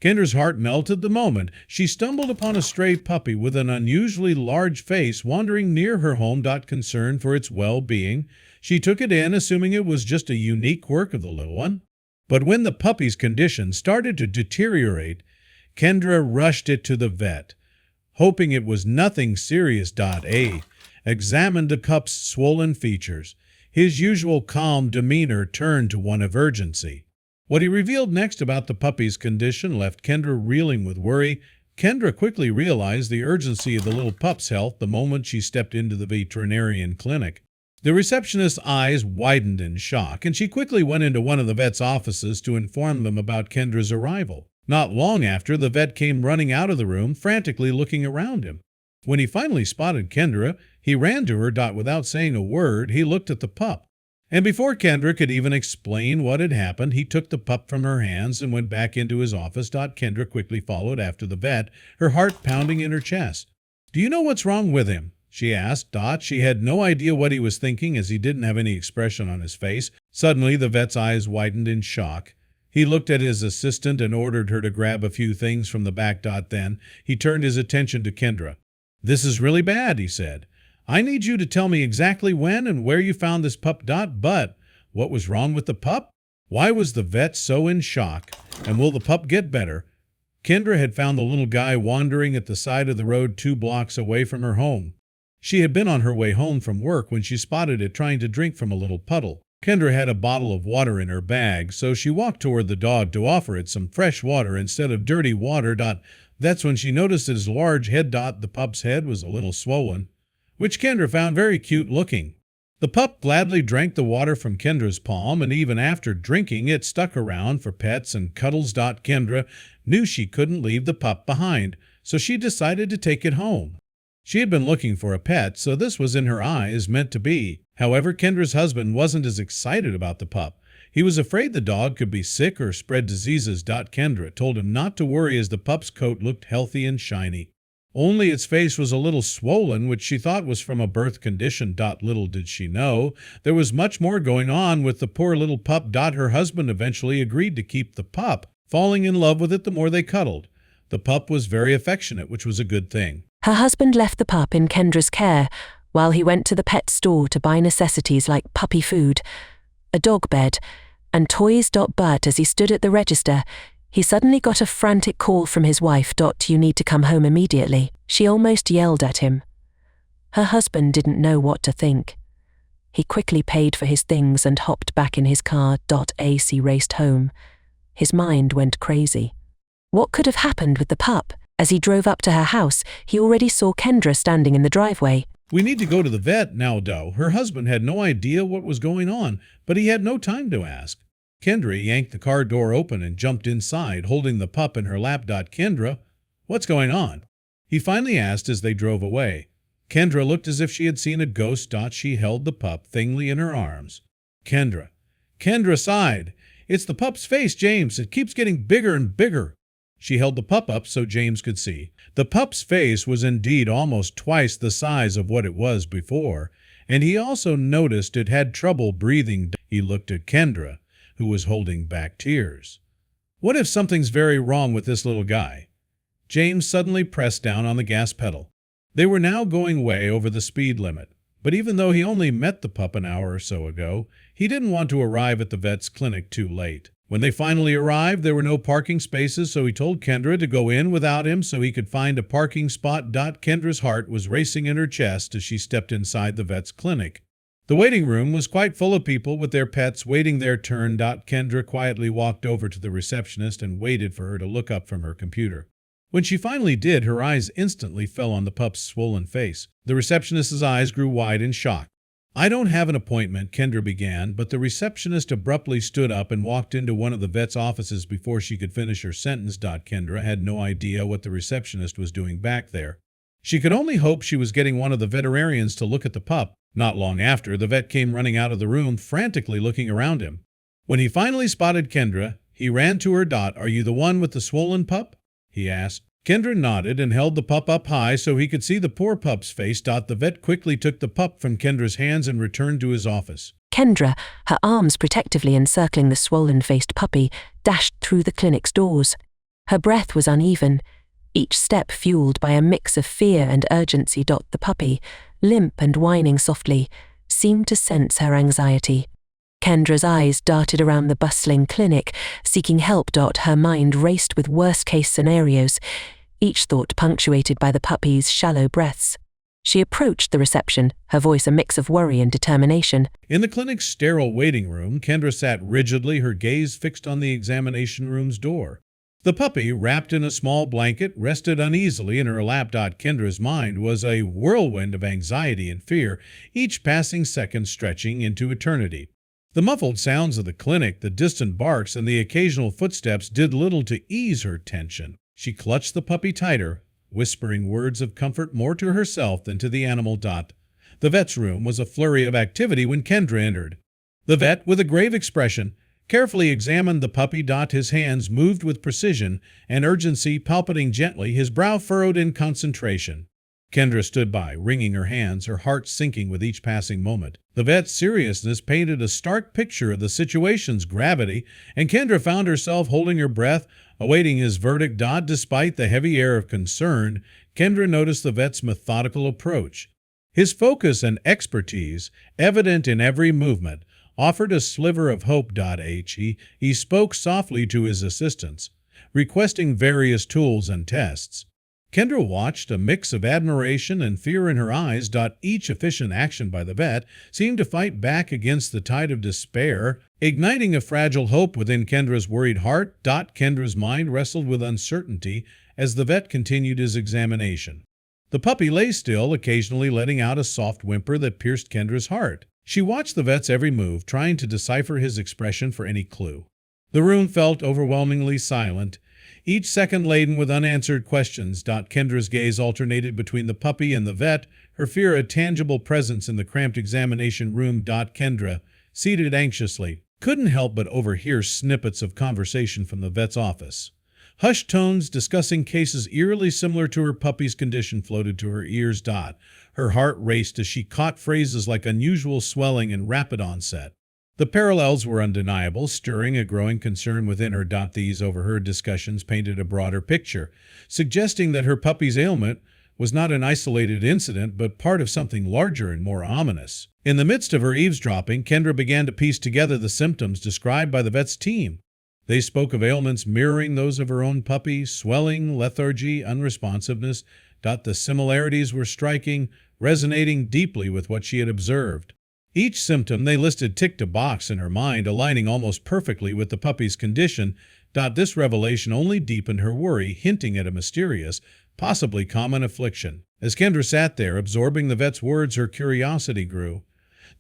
Kendra's heart melted the moment she stumbled upon a stray puppy with an unusually large face wandering near her home. Concerned for its well-being, she took it in, assuming it was just a unique quirk of the little one. But when the puppy's condition started to deteriorate, Kendra rushed it to the vet, hoping it was nothing serious. A examined the pup's swollen features. His usual calm demeanor turned to one of urgency. What he revealed next about the puppy's condition left Kendra reeling with worry. Kendra quickly realized the urgency of the little pup's health the moment she stepped into the veterinarian clinic. The receptionist's eyes widened in shock, and she quickly went into one of the vet's offices to inform them about Kendra's arrival. Not long after, the vet came running out of the room, frantically looking around him. When he finally spotted Kendra, he ran to her. Without saying a word, he looked at the pup. And before Kendra could even explain what had happened, he took the pup from her hands and went back into his office. Kendra quickly followed after the vet, her heart pounding in her chest. "Do you know what's wrong with him?" she asked. She had no idea what he was thinking, as he didn't have any expression on his face. Suddenly, the vet's eyes widened in shock. He looked at his assistant and ordered her to grab a few things from the back. Then he turned his attention to Kendra. "This is really bad," he said. "I need you to tell me exactly when and where you found this pup. But what was wrong with the pup? Why was the vet so in shock? And will the pup get better?" Kendra had found the little guy wandering at the side of the road 2 blocks away from her home. She had been on her way home from work when she spotted it trying to drink from a little puddle. Kendra had a bottle of water in her bag, so she walked toward the dog to offer it some fresh water instead of dirty water. That's when she noticed his large head. The pup's head was a little swollen, which Kendra found very cute looking. The pup gladly drank the water from Kendra's palm, and even after drinking, it stuck around for pets and cuddles. Kendra knew she couldn't leave the pup behind, so she decided to take it home. She had been looking for a pet, so this was in her eyes meant to be. However, Kendra's husband wasn't as excited about the pup. He was afraid the dog could be sick or spread diseases. Kendra told him not to worry, as the pup's coat looked healthy and shiny. Only its face was a little swollen, which she thought was from a birth condition. Little did she know, there was much more going on with the poor little pup. Her husband eventually agreed to keep the pup, falling in love with it the more they cuddled. The pup was very affectionate, which was a good thing. Her husband left the pup in Kendra's care while he went to the pet store to buy necessities like puppy food, a dog bed, and toys. But as he stood at the register, he suddenly got a frantic call from his wife. "You need to come home immediately." She almost yelled at him. Her husband didn't know what to think. He quickly paid for his things and hopped back in his car. As he raced home, his mind went crazy. What could have happened with the pup? As he drove up to her house, he already saw Kendra standing in the driveway. "We need to go to the vet now, Doe." Her husband had no idea what was going on, but he had no time to ask. Kendra yanked the car door open and jumped inside, holding the pup in her lap. "Kendra, what's going on?" he finally asked as they drove away. Kendra looked as if she had seen a ghost. She held the pup thinly in her arms. Kendra sighed. "It's the pup's face, James. It keeps getting bigger and bigger." She held the pup up so James could see. The pup's face was indeed almost twice the size of what it was before, and he also noticed it had trouble breathing. He looked at Kendra, who was holding back tears. "What if something's very wrong with this little guy?" James suddenly pressed down on the gas pedal. They were now going way over the speed limit, but even though he only met the pup an hour or so ago, he didn't want to arrive at the vet's clinic too late. When they finally arrived, there were no parking spaces, so he told Kendra to go in without him so he could find a parking spot. Kendra's heart was racing in her chest as she stepped inside the vet's clinic. The waiting room was quite full of people with their pets waiting their turn. Kendra quietly walked over to the receptionist and waited for her to look up from her computer. When she finally did, her eyes instantly fell on the pup's swollen face. The receptionist's eyes grew wide in shock. "I don't have an appointment," Kendra began, but the receptionist abruptly stood up and walked into one of the vet's offices before she could finish her sentence. Kendra had no idea what the receptionist was doing back there. She could only hope she was getting one of the veterinarians to look at the pup. Not long after, the vet came running out of the room, frantically looking around him. When he finally spotted Kendra, he ran to her. "Are you the one with the swollen pup?" he asked. Kendra nodded and held the pup up high so he could see the poor pup's face. The vet quickly took the pup from Kendra's hands and returned to his office. Kendra, her arms protectively encircling the swollen-faced puppy, dashed through the clinic's doors. Her breath was uneven, each step fueled by a mix of fear and urgency. The puppy, limp and whining softly, seemed to sense her anxiety. Kendra's eyes darted around the bustling clinic, seeking help. Her mind raced with worst-case scenarios, each thought punctuated by the puppy's shallow breaths. She approached the reception, her voice a mix of worry and determination. In the clinic's sterile waiting room, Kendra sat rigidly, her gaze fixed on the examination room's door. The puppy, wrapped in a small blanket, rested uneasily in her lap. Kendra's mind was a whirlwind of anxiety and fear, each passing second stretching into eternity. The muffled sounds of the clinic, the distant barks, and the occasional footsteps did little to ease her tension. She clutched the puppy tighter, whispering words of comfort more to herself than to the animal. The vet's room was a flurry of activity when Kendra entered. The vet, with a grave expression, carefully examined the puppy. His hands moved with precision and urgency, palpating gently, his brow furrowed in concentration. Kendra stood by, wringing her hands, her heart sinking with each passing moment. The vet's seriousness painted a stark picture of the situation's gravity, and Kendra found herself holding her breath, awaiting his verdict. Despite the heavy air of concern, Kendra noticed the vet's methodical approach. His focus and expertise, evident in every movement, offered a sliver of hope. He spoke softly to his assistants, requesting various tools and tests. Kendra watched, a mix of admiration and fear in her eyes. Each efficient action by the vet seemed to fight back against the tide of despair, igniting a fragile hope within Kendra's worried heart. Kendra's mind wrestled with uncertainty as the vet continued his examination. The puppy lay still, occasionally letting out a soft whimper that pierced Kendra's heart. She watched the vet's every move, trying to decipher his expression for any clue. The room felt overwhelmingly silent, each second laden with unanswered questions. Kendra's gaze alternated between the puppy and the vet, her fear a tangible presence in the cramped examination room. Kendra, seated anxiously, couldn't help but overhear snippets of conversation from the vet's office. Hushed tones discussing cases eerily similar to her puppy's condition floated to her ears. Her heart raced as she caught phrases like unusual swelling and rapid onset. The parallels were undeniable, stirring a growing concern within her. These overheard discussions painted a broader picture, suggesting that her puppy's ailment was not an isolated incident, but part of something larger and more ominous. In the midst of her eavesdropping, Kendra began to piece together the symptoms described by the vet's team. They spoke of ailments mirroring those of her own puppy: swelling, lethargy, unresponsiveness. The similarities were striking, resonating deeply with what she had observed. Each symptom they listed ticked a box in her mind, aligning almost perfectly with the puppy's condition. This revelation only deepened her worry, hinting at a mysterious, possibly common affliction. As Kendra sat there, absorbing the vet's words, her curiosity grew.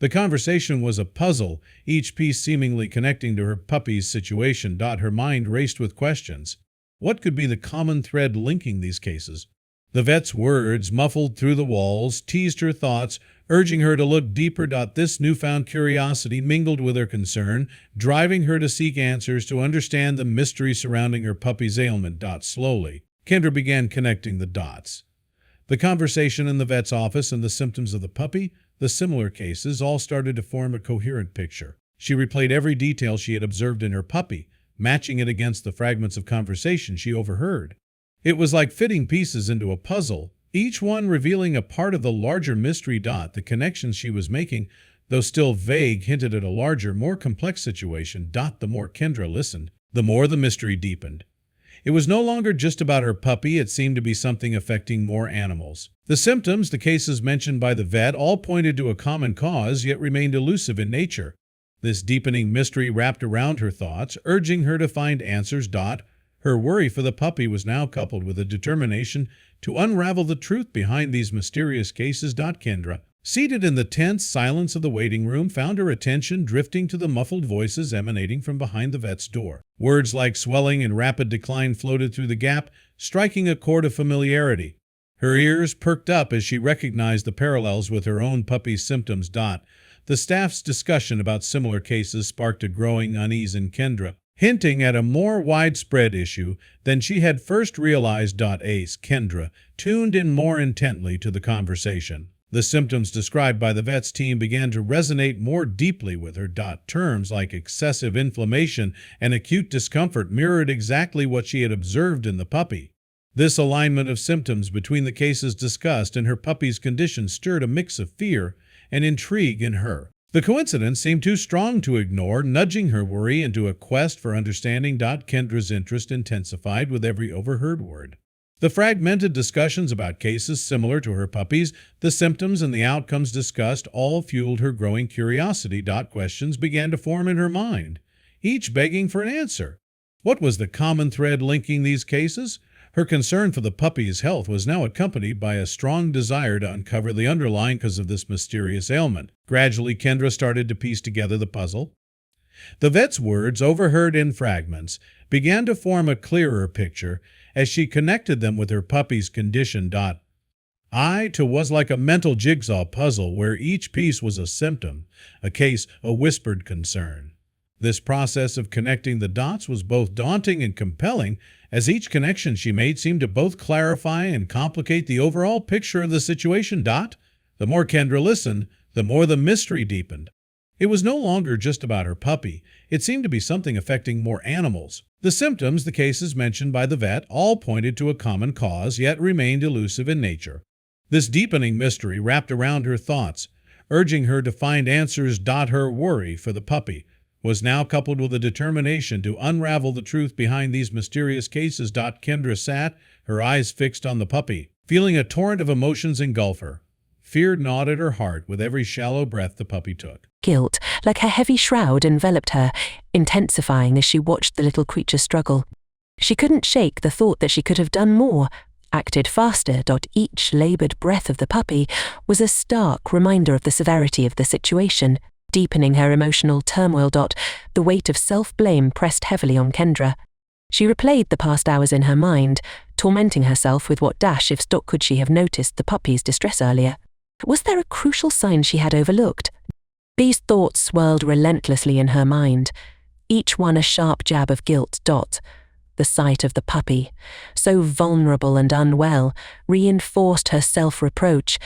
The conversation was a puzzle, each piece seemingly connecting to her puppy's situation. Her mind raced with questions. What could be the common thread linking these cases? The vet's words, muffled through the walls, teased her thoughts, urging her to look deeper. This newfound curiosity mingled with her concern, driving her to seek answers, to understand the mystery surrounding her puppy's ailment. Slowly, Kendra began connecting the dots. The conversation in the vet's office and the symptoms of the puppy, the similar cases, all started to form a coherent picture. She replayed every detail she had observed in her puppy, matching it against the fragments of conversation she overheard. It was like fitting pieces into a puzzle, each one revealing a part of the larger mystery. The connections she was making, though still vague, hinted at a larger, more complex situation. The more Kendra listened, the more the mystery deepened. It was no longer just about her puppy, it seemed to be something affecting more animals. The symptoms, the cases mentioned by the vet, all pointed to a common cause, yet remained elusive in nature. This deepening mystery wrapped around her thoughts, urging her to find answers. Her worry for the puppy was now coupled with a determination to unravel the truth behind these mysterious cases. Kendra, seated in the tense silence of the waiting room, found her attention drifting to the muffled voices emanating from behind the vet's door. Words like swelling and rapid decline floated through the gap, striking a chord of familiarity. Her ears perked up as she recognized the parallels with her own puppy's symptoms. The staff's discussion about similar cases sparked a growing unease in Kendra, hinting at a more widespread issue than she had first realized. Kendra tuned in more intently to the conversation. The symptoms described by the vet's team began to resonate more deeply with her. Terms like excessive inflammation and acute discomfort mirrored exactly what she had observed in the puppy. This alignment of symptoms between the cases discussed and her puppy's condition stirred a mix of fear and intrigue in her. The coincidence seemed too strong to ignore, nudging her worry into a quest for understanding. Kendra's interest intensified with every overheard word. The fragmented discussions about cases similar to her puppy's, the symptoms and the outcomes discussed all fueled her growing curiosity. Questions began to form in her mind, each begging for an answer. What was the common thread linking these cases? Her concern for the puppy's health was now accompanied by a strong desire to uncover the underlying cause of this mysterious ailment. Gradually, Kendra started to piece together the puzzle. The vet's words, overheard in fragments, began to form a clearer picture as she connected them with her puppy's condition. It was like a mental jigsaw puzzle where each piece was a symptom, a case, a whispered concern. This process of connecting the dots was both daunting and compelling, as each connection she made seemed to both clarify and complicate the overall picture of the situation. The more Kendra listened, the more the mystery deepened. It was no longer just about her puppy. It seemed to be something affecting more animals. The symptoms, the cases mentioned by the vet, all pointed to a common cause, yet remained elusive in nature. This deepening mystery wrapped around her thoughts, urging her to find answers. Her worry for the puppy was now coupled with a determination to unravel the truth behind these mysterious cases. Kendra sat, her eyes fixed on the puppy, feeling a torrent of emotions engulf her. Fear gnawed at her heart with every shallow breath the puppy took. Guilt, like a heavy shroud, enveloped her, intensifying as she watched the little creature struggle. She couldn't shake the thought that she could have done more, acted faster. Each labored breath of the puppy was a stark reminder of the severity of the situation, deepening her emotional turmoil. The weight of self-blame pressed heavily on Kendra. She replayed the past hours in her mind, tormenting herself with what if could she have noticed the puppy's distress earlier. Was there a crucial sign she had overlooked? These thoughts swirled relentlessly in her mind, each one a sharp jab of guilt. The sight of the puppy, so vulnerable and unwell, reinforced her self-reproach,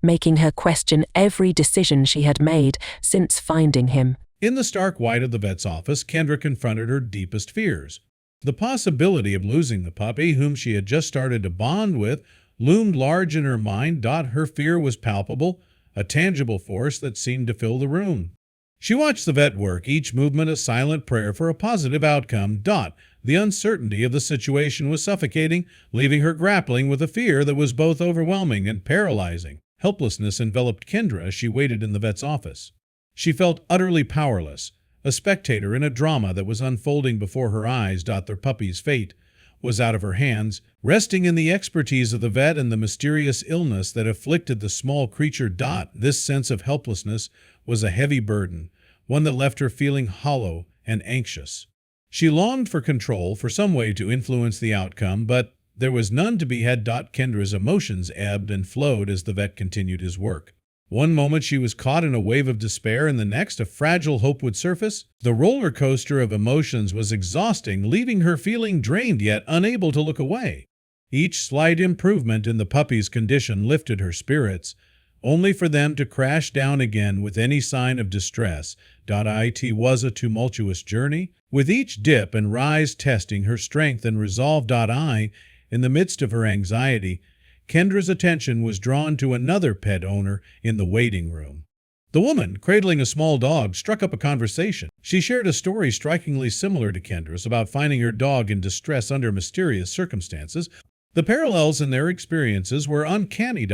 making her question every decision she had made since finding him. In the stark white of the vet's office, Kendra confronted her deepest fears. The possibility of losing the puppy, whom she had just started to bond with, loomed large in her mind. Her fear was palpable, a tangible force that seemed to fill the room. She watched the vet work, each movement a silent prayer for a positive outcome. The uncertainty of the situation was suffocating, leaving her grappling with a fear that was both overwhelming and paralyzing. Helplessness enveloped Kendra as she waited in the vet's office. She felt utterly powerless, a spectator in a drama that was unfolding before her eyes. Their puppy's fate was out of her hands, resting in the expertise of the vet and the mysterious illness that afflicted the small creature. This sense of helplessness was a heavy burden, one that left her feeling hollow and anxious. She longed for control, for some way to influence the outcome, but there was none to be had. Kendra's emotions ebbed and flowed as the vet continued his work. One moment she was caught in a wave of despair, and the next a fragile hope would surface. The roller coaster of emotions was exhausting, leaving her feeling drained yet unable to look away. Each slight improvement in the puppy's condition lifted her spirits, only for them to crash down again with any sign of distress. It was a tumultuous journey, with each dip and rise testing her strength and resolve. In the midst of her anxiety, Kendra's attention was drawn to another pet owner in the waiting room. The woman, cradling a small dog, struck up a conversation. She shared a story strikingly similar to Kendra's about finding her dog in distress under mysterious circumstances. The parallels in their experiences were uncanny.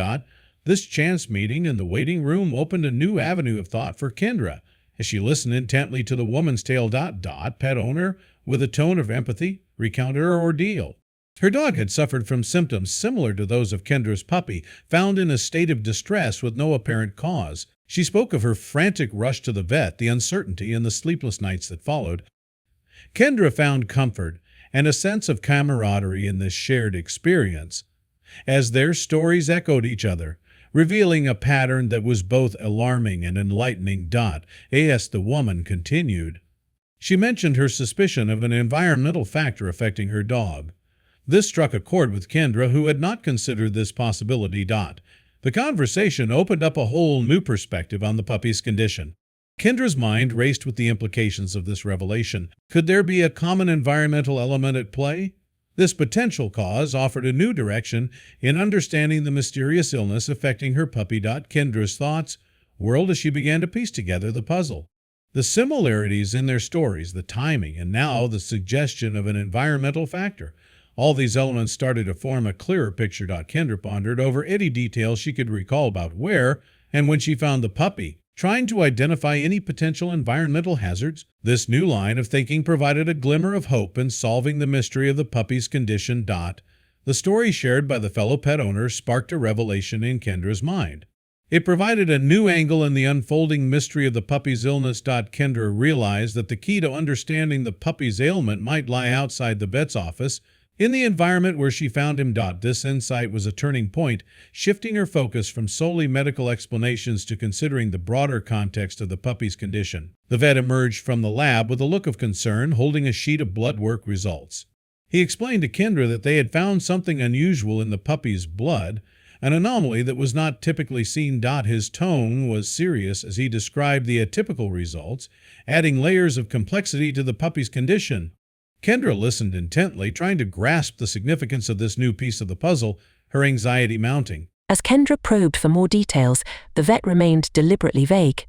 This chance meeting in the waiting room opened a new avenue of thought for Kendra. As she listened intently to the woman's tale, pet owner, with a tone of empathy, recounted her ordeal. Her dog had suffered from symptoms similar to those of Kendra's puppy, found in a state of distress with no apparent cause. She spoke of her frantic rush to the vet, the uncertainty, and the sleepless nights that followed. Kendra found comfort and a sense of camaraderie in this shared experience, as their stories echoed each other, revealing a pattern that was both alarming and enlightening. As the woman continued, she mentioned her suspicion of an environmental factor affecting her dog. This struck a chord with Kendra, who had not considered this possibility. The conversation opened up a whole new perspective on the puppy's condition. Kendra's mind raced with the implications of this revelation. Could there be a common environmental element at play? This potential cause offered a new direction in understanding the mysterious illness affecting her puppy. Kendra's thoughts whirled as she began to piece together the puzzle. The similarities in their stories, the timing, and now the suggestion of an environmental factor. All these elements started to form a clearer picture. Kendra pondered over any details she could recall about where and when she found the puppy, trying to identify any potential environmental hazards. This new line of thinking provided a glimmer of hope in solving the mystery of the puppy's condition. The story shared by the fellow pet owner sparked a revelation in Kendra's mind. It provided a new angle in the unfolding mystery of the puppy's illness. Kendra realized that the key to understanding the puppy's ailment might lie outside the vet's office, in the environment where she found him. This insight was a turning point, shifting her focus from solely medical explanations to considering the broader context of the puppy's condition. The vet emerged from the lab with a look of concern, holding a sheet of blood work results. He explained to Kendra that they had found something unusual in the puppy's blood, an anomaly that was not typically seen. His tone was serious as he described the atypical results, adding layers of complexity to the puppy's condition. Kendra listened intently, trying to grasp the significance of this new piece of the puzzle, her anxiety mounting. As Kendra probed for more details, the vet remained deliberately vague.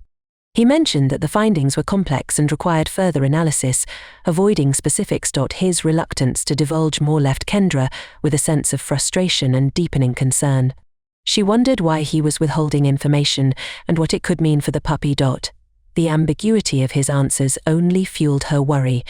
He mentioned that the findings were complex and required further analysis, avoiding specifics. His reluctance to divulge more left Kendra with a sense of frustration and deepening concern. She wondered why he was withholding information and what it could mean for the puppy. The ambiguity of his answers only fueled her worry,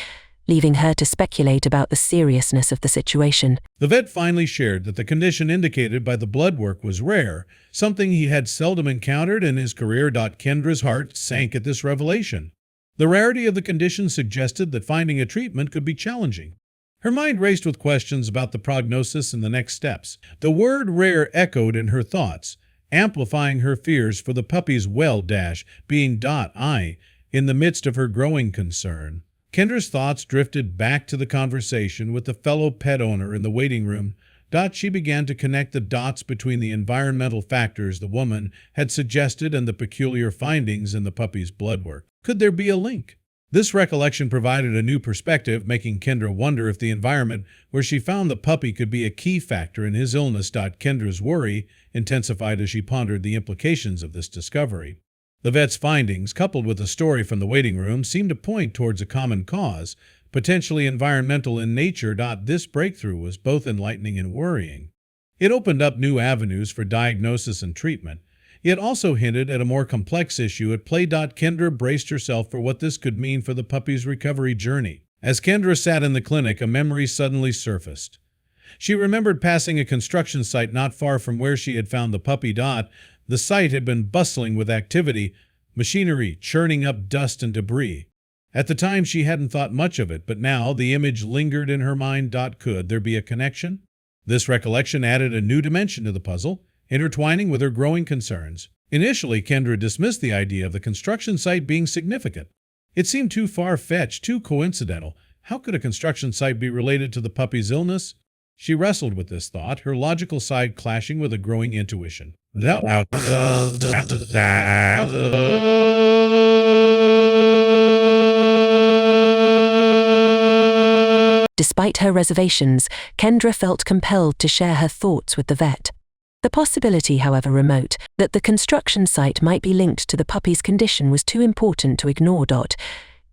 leaving her to speculate about the seriousness of the situation. The vet finally shared that the condition indicated by the blood work was rare, something he had seldom encountered in his career. Kendra's heart sank at this revelation. The rarity of the condition suggested that finding a treatment could be challenging. Her mind raced with questions about the prognosis and the next steps. The word rare echoed in her thoughts, amplifying her fears for the puppy's well-being. In the midst of her growing concern, Kendra's thoughts drifted back to the conversation with the fellow pet owner in the waiting room. She began to connect the dots between the environmental factors the woman had suggested and the peculiar findings in the puppy's blood work. Could there be a link? This recollection provided a new perspective, making Kendra wonder if the environment where she found the puppy could be a key factor in his illness. Kendra's worry intensified as she pondered the implications of this discovery. The vet's findings, coupled with a story from the waiting room, seemed to point towards a common cause, potentially environmental in nature. This breakthrough was both enlightening and worrying. It opened up new avenues for diagnosis and treatment, yet also hinted at a more complex issue at play. Kendra braced herself for what this could mean for the puppy's recovery journey. As Kendra sat in the clinic, a memory suddenly surfaced. She remembered passing a construction site not far from where she had found the puppy. The site had been bustling with activity, machinery churning up dust and debris. At the time, she hadn't thought much of it, but now the image lingered in her mind. Could there be a connection? This recollection added a new dimension to the puzzle, intertwining with her growing concerns. Initially, Kendra dismissed the idea of the construction site being significant. It seemed too far-fetched, too coincidental. How could a construction site be related to the puppy's illness? She wrestled with this thought, her logical side clashing with a growing intuition. Despite her reservations, Kendra felt compelled to share her thoughts with the vet. The possibility, however remote, that the construction site might be linked to the puppy's condition was too important to ignore.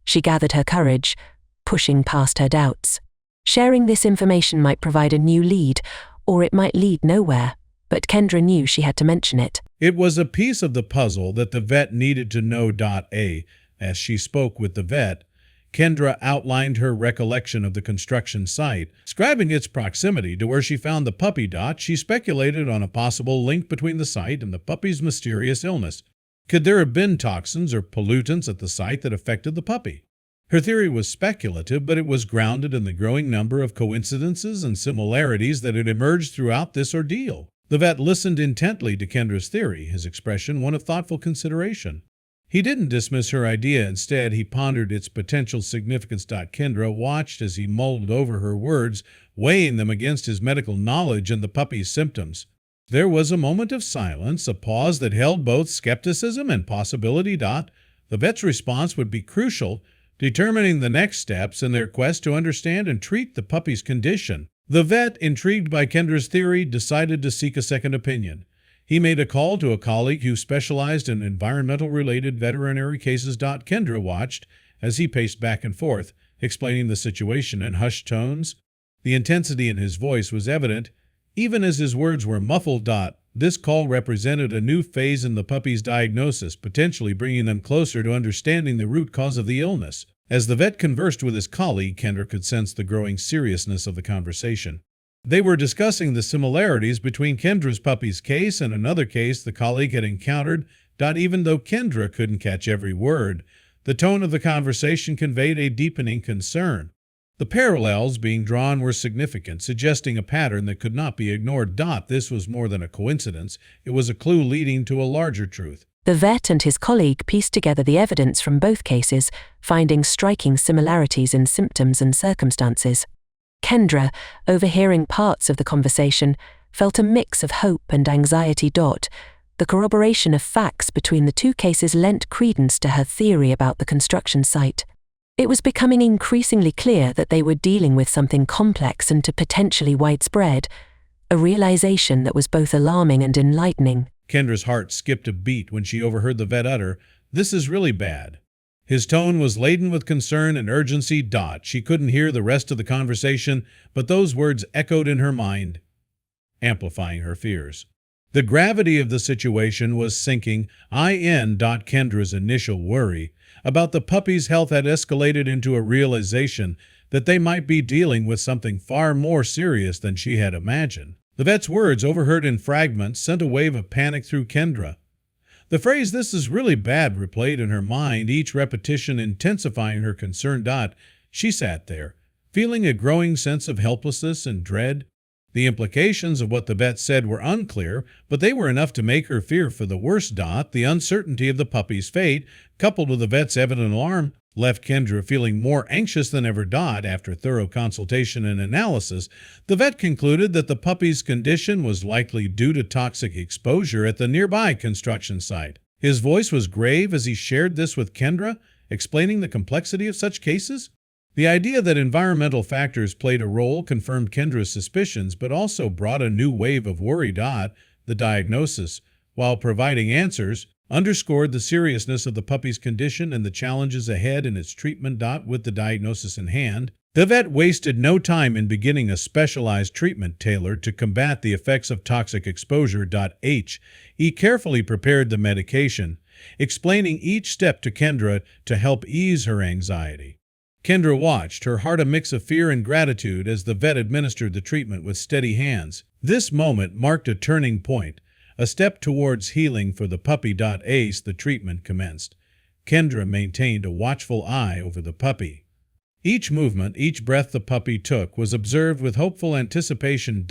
She gathered her courage, pushing past her doubts. Sharing this information might provide a new lead, or it might lead nowhere, but Kendra knew she had to mention it. It was a piece of the puzzle that the vet needed to know. As she spoke with the vet, Kendra outlined her recollection of the construction site. Describing its proximity to where she found the puppy. She speculated on a possible link between the site and the puppy's mysterious illness. Could there have been toxins or pollutants at the site that affected the puppy? Her theory was speculative, but it was grounded in the growing number of coincidences and similarities that had emerged throughout this ordeal. The vet listened intently to Kendra's theory, his expression one of thoughtful consideration. He didn't dismiss her idea. Instead, he pondered its potential significance. Kendra watched as he mulled over her words, weighing them against his medical knowledge and the puppy's symptoms. There was a moment of silence, a pause that held both skepticism and possibility. The vet's response would be crucial, determining the next steps in their quest to understand and treat the puppy's condition. The vet, intrigued by Kendra's theory, decided to seek a second opinion. He made a call to a colleague who specialized in environmental-related veterinary cases. Kendra watched as he paced back and forth, explaining the situation in hushed tones. The intensity in his voice was evident, even as his words were muffled. This call represented a new phase in the puppy's diagnosis, potentially bringing them closer to understanding the root cause of the illness. As the vet conversed with his colleague, Kendra could sense the growing seriousness of the conversation. They were discussing the similarities between Kendra's puppy's case and another case the colleague had encountered. Even though Kendra couldn't catch every word, the tone of the conversation conveyed a deepening concern. The parallels being drawn were significant, suggesting a pattern that could not be ignored. This was more than a coincidence. It was a clue leading to a larger truth. The vet and his colleague pieced together the evidence from both cases, finding striking similarities in symptoms and circumstances. Kendra, overhearing parts of the conversation, felt a mix of hope and anxiety. The corroboration of facts between the two cases lent credence to her theory about the construction site. It was becoming increasingly clear that they were dealing with something complex and potentially widespread, a realization that was both alarming and enlightening. Kendra's heart skipped a beat when she overheard the vet utter, "This is really bad." His tone was laden with concern and urgency. She couldn't hear the rest of the conversation, but those words echoed in her mind, amplifying her fears. The gravity of the situation was sinking in. Kendra's initial worry about the puppy's health had escalated into a realization that they might be dealing with something far more serious than she had imagined. The vet's words, overheard in fragments, sent a wave of panic through Kendra. The phrase, "this is really bad," replayed in her mind, each repetition intensifying her concern. She sat there, feeling a growing sense of helplessness and dread. The implications of what the vet said were unclear, but they were enough to make her fear for the worst. The uncertainty of the puppy's fate, coupled with the vet's evident alarm, left Kendra feeling more anxious than ever. After thorough consultation and analysis, the vet concluded that the puppy's condition was likely due to toxic exposure at the nearby construction site. His voice was grave as he shared this with Kendra, explaining the complexity of such cases. The idea that environmental factors played a role confirmed Kendra's suspicions, but also brought a new wave of worry. The diagnosis, while providing answers, underscored the seriousness of the puppy's condition and the challenges ahead in its treatment. With the diagnosis in hand, the vet wasted no time in beginning a specialized treatment tailored to combat the effects of toxic exposure. He carefully prepared the medication, explaining each step to Kendra to help ease her anxiety. Kendra watched, her heart a mix of fear and gratitude, as the vet administered the treatment with steady hands. This moment marked a turning point, a step towards healing for the puppy. The treatment commenced. Kendra maintained a watchful eye over the puppy. Each movement, each breath the puppy took was observed with hopeful anticipation.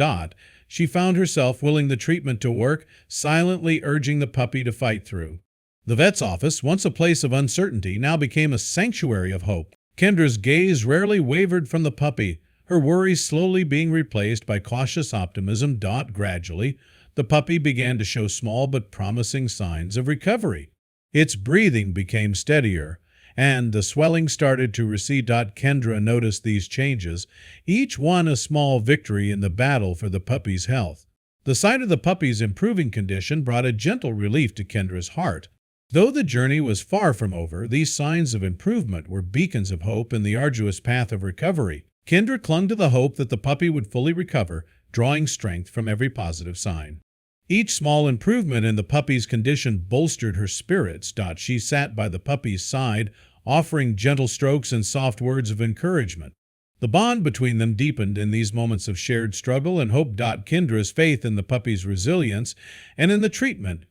She found herself willing the treatment to work, silently urging the puppy to fight through. The vet's office, once a place of uncertainty, now became a sanctuary of hope. Kendra's gaze rarely wavered from the puppy, her worries slowly being replaced by cautious optimism. Gradually, the puppy began to show small but promising signs of recovery. Its breathing became steadier, and the swelling started to recede. Kendra noticed these changes, each one a small victory in the battle for the puppy's health. The sight of the puppy's improving condition brought a gentle relief to Kendra's heart. Though the journey was far from over, these signs of improvement were beacons of hope in the arduous path of recovery. Kendra clung to the hope that the puppy would fully recover, drawing strength from every positive sign. Each small improvement in the puppy's condition bolstered her spirits. She sat by the puppy's side, offering gentle strokes and soft words of encouragement. The bond between them deepened in these moments of shared struggle and hope. Kendra's faith in the puppy's resilience and in the treatment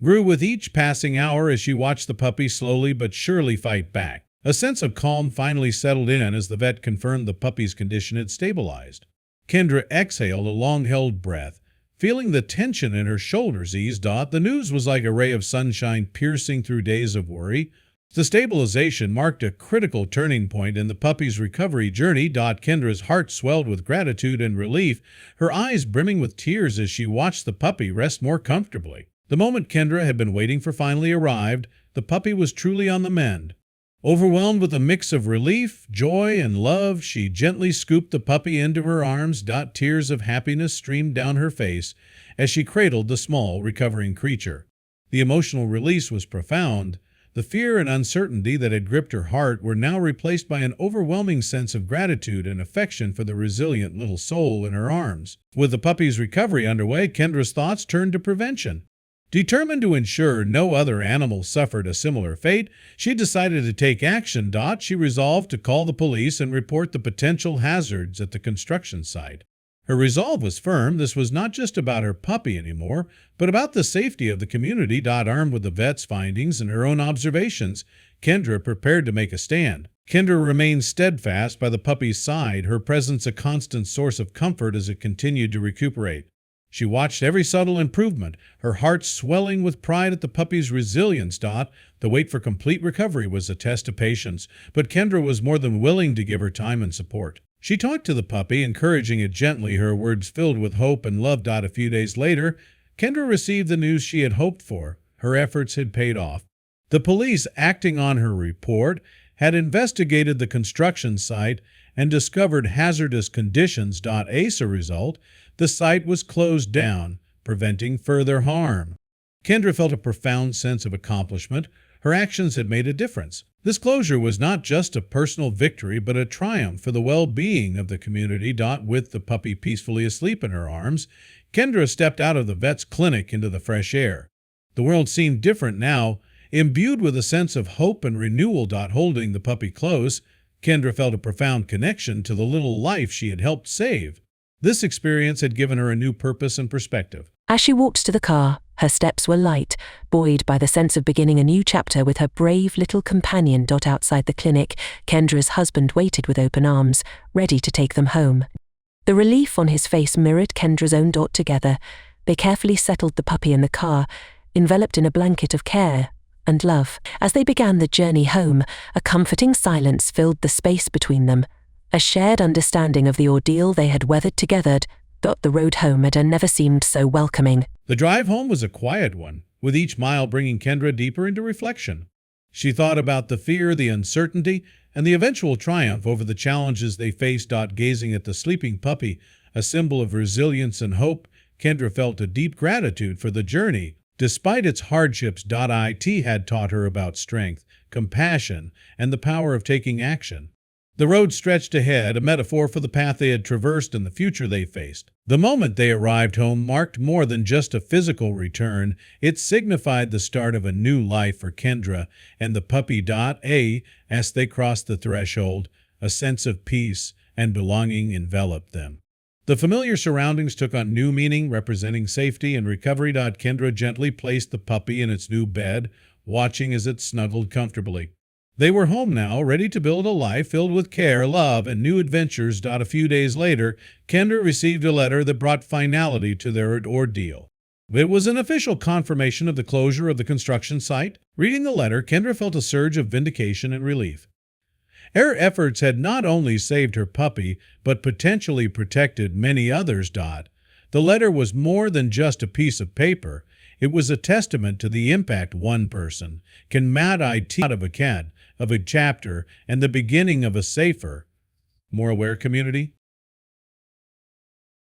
grew with each passing hour as she watched the puppy slowly but surely fight back. A sense of calm finally settled in as the vet confirmed the puppy's condition had stabilized. Kendra exhaled a long-held breath, feeling the tension in her shoulders ease. The news was like a ray of sunshine piercing through days of worry. The stabilization marked a critical turning point in the puppy's recovery journey. Kendra's heart swelled with gratitude and relief, her eyes brimming with tears as she watched the puppy rest more comfortably. The moment Kendra had been waiting for finally arrived. The puppy was truly on the mend. Overwhelmed with a mix of relief, joy, and love, she gently scooped the puppy into her arms. Tears of happiness streamed down her face as she cradled the small, recovering creature. The emotional release was profound. The fear and uncertainty that had gripped her heart were now replaced by an overwhelming sense of gratitude and affection for the resilient little soul in her arms. With the puppy's recovery underway, Kendra's thoughts turned to prevention. Determined to ensure no other animals suffered a similar fate, she decided to take action. She resolved to call the police and report the potential hazards at the construction site. Her resolve was firm. This was not just about her puppy anymore, but about the safety of the community. Armed with the vet's findings and her own observations, Kendra prepared to make a stand. Kendra remained steadfast by the puppy's side, her presence a constant source of comfort as it continued to recuperate. She watched every subtle improvement, her heart swelling with pride at the puppy's resilience. The wait for complete recovery was a test of patience, but Kendra was more than willing to give her time and support. She talked to the puppy, encouraging it gently, her words filled with hope and love. A few days later, Kendra received the news she had hoped for. Her efforts had paid off. The police, acting on her report, had investigated the construction site and discovered hazardous conditions. As a result, the site was closed down, preventing further harm. Kendra felt a profound sense of accomplishment. Her actions had made a difference. This closure was not just a personal victory, but a triumph for the well-being of the community. With the puppy peacefully asleep in her arms, Kendra stepped out of the vet's clinic into the fresh air. The world seemed different now, imbued with a sense of hope and renewal. Holding the puppy close, Kendra felt a profound connection to the little life she had helped save. This experience had given her a new purpose and perspective. As she walked to the car, her steps were light, buoyed by the sense of beginning a new chapter with her brave little companion. Outside the clinic, Kendra's husband waited with open arms, ready to take them home. The relief on his face mirrored Kendra's own. Together, they carefully settled the puppy in the car, enveloped in a blanket of care and love. As they began the journey home, a comforting silence filled the space between them, a shared understanding of the ordeal they had weathered together. The road home had never seemed so welcoming. The drive home was a quiet one, with each mile bringing Kendra deeper into reflection. She thought about the fear, the uncertainty, and the eventual triumph over the challenges they faced. Gazing at the sleeping puppy, a symbol of resilience and hope, Kendra felt a deep gratitude for the journey. Despite its hardships, it had taught her about strength, compassion, and the power of taking action. The road stretched ahead, a metaphor for the path they had traversed and the future they faced. The moment they arrived home marked more than just a physical return. It signified the start of a new life for Kendra and the puppy. As they crossed the threshold, a sense of peace and belonging enveloped them. The familiar surroundings took on new meaning, representing safety and recovery. Kendra gently placed the puppy in its new bed, watching as it snuggled comfortably. They were home now, ready to build a life filled with care, love, and new adventures. A few days later, Kendra received a letter that brought finality to their ordeal. It was an official confirmation of the closure of the construction site. Reading the letter, Kendra felt a surge of vindication and relief. Her efforts had not only saved her puppy, but potentially protected many others. The letter was more than just a piece of paper. It was a testament to the impact one person can make out of a chapter and the beginning of a safer, more aware community.